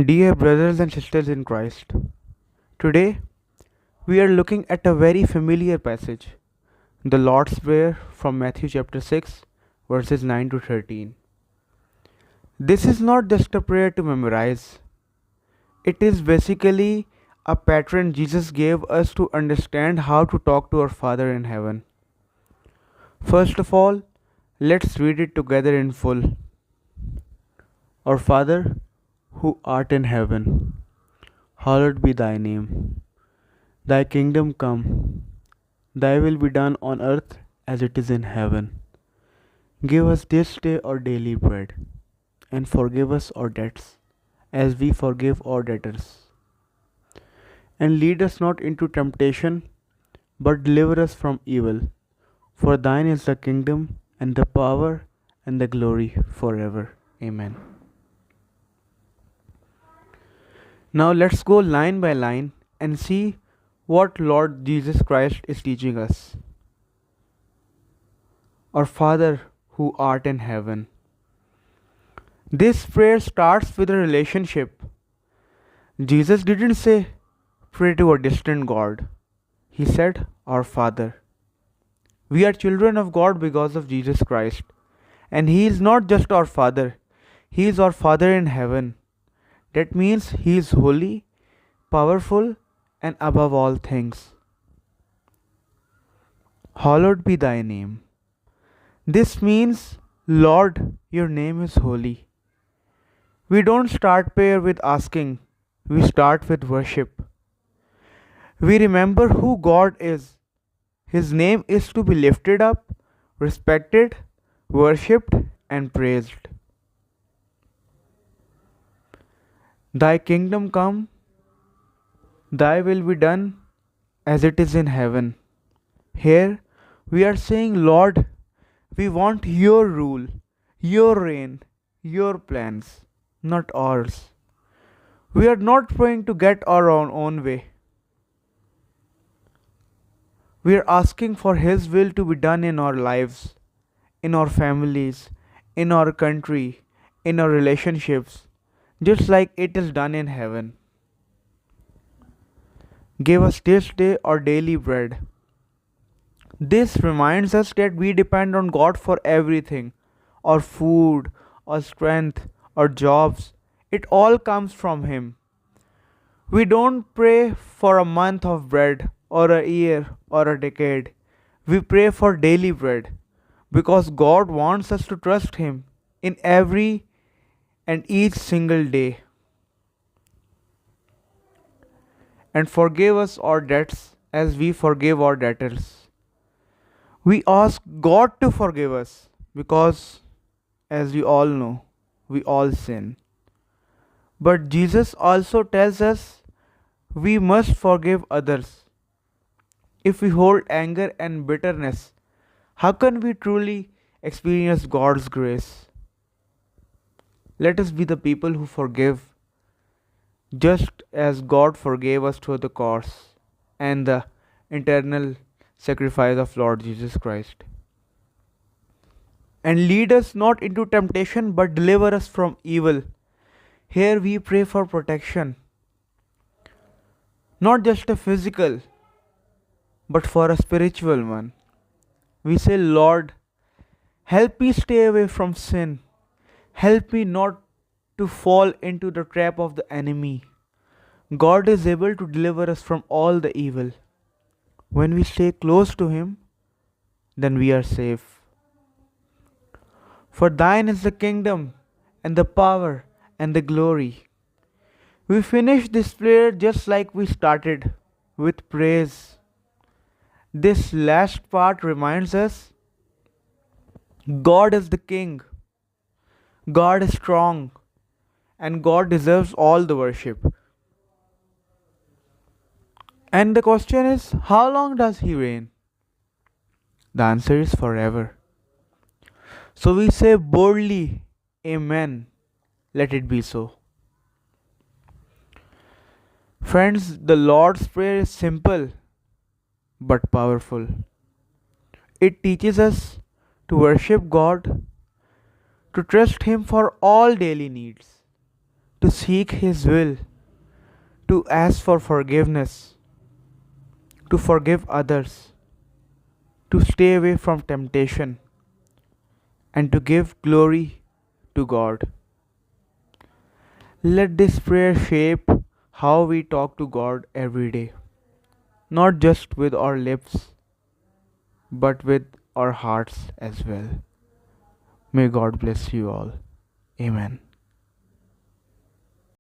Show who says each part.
Speaker 1: Dear brothers and sisters in Christ, today we are looking at a very familiar passage, the Lord's Prayer from Matthew chapter 6, verses 9 to 13. This is not just a prayer to memorize, it is basically a pattern Jesus gave us to understand how to talk to our Father in heaven. First of all, let's read it together in full. Our Father, who art in heaven, hallowed be thy name. Thy kingdom come, thy will be done on earth as it is in heaven. Give us this day our daily bread, and forgive us our debts, as we forgive our debtors. And lead us not into temptation, but deliver us from evil. For thine is the kingdom, and the power, and the glory forever. Amen. Now let's go line by line and see what Lord Jesus Christ is teaching us. Our Father who art in heaven. This prayer starts with a relationship. Jesus didn't say, pray to a distant God. He said, our Father. We are children of God because of Jesus Christ. And He is not just our Father, He is our Father in heaven. That means He is holy, powerful, and above all things. Hallowed be thy name. This means, Lord, your name is holy. We don't start prayer with asking, we start with worship. We remember who God is. His name is to be lifted up, respected, worshipped, and praised. Thy kingdom come, thy will be done as it is in heaven. Here we are saying, Lord, we want your rule, your reign, your plans, not ours. We are not praying to get our own way. We are asking for His will to be done in our lives, in our families, in our country, in our relationships, just like it is done in heaven. Give us this day our daily bread. This reminds us that we depend on God for everything, our food, our strength, our jobs. It all comes from Him. We don't pray for a month of bread or a year or a decade. We pray for daily bread because God wants us to trust Him in every and each single day. And forgive us our debts as we forgive our debtors. We ask God to forgive us because, as we all know, we all sin. But Jesus also tells us we must forgive others. If we hold anger and bitterness, how can we truly experience God's grace? Let us be the people who forgive, just as God forgave us through the cross and the eternal sacrifice of Lord Jesus Christ. And lead us not into temptation, but deliver us from evil. Here we pray for protection, not just a physical, but for a spiritual one. We say, Lord, help me stay away from sin. Help me not to fall into the trap of the enemy. God is able to deliver us from all the evil. When we stay close to Him, then we are safe. For thine is the kingdom, and the power, and the glory. We finish this prayer just like we started, with praise. This last part reminds us God is the King, God is strong, and God deserves all the worship. And the question is, how long does He reign? The answer is forever. So we say boldly, Amen. Let it be so. Friends, the Lord's Prayer is simple but powerful. It teaches us to worship God, to trust Him for all daily needs, to seek His will, to ask for forgiveness, to forgive others, to stay away from temptation, and to give glory to God. Let this prayer shape how we talk to God every day, not just with our lips, but with our hearts as well. May God bless you all. Amen.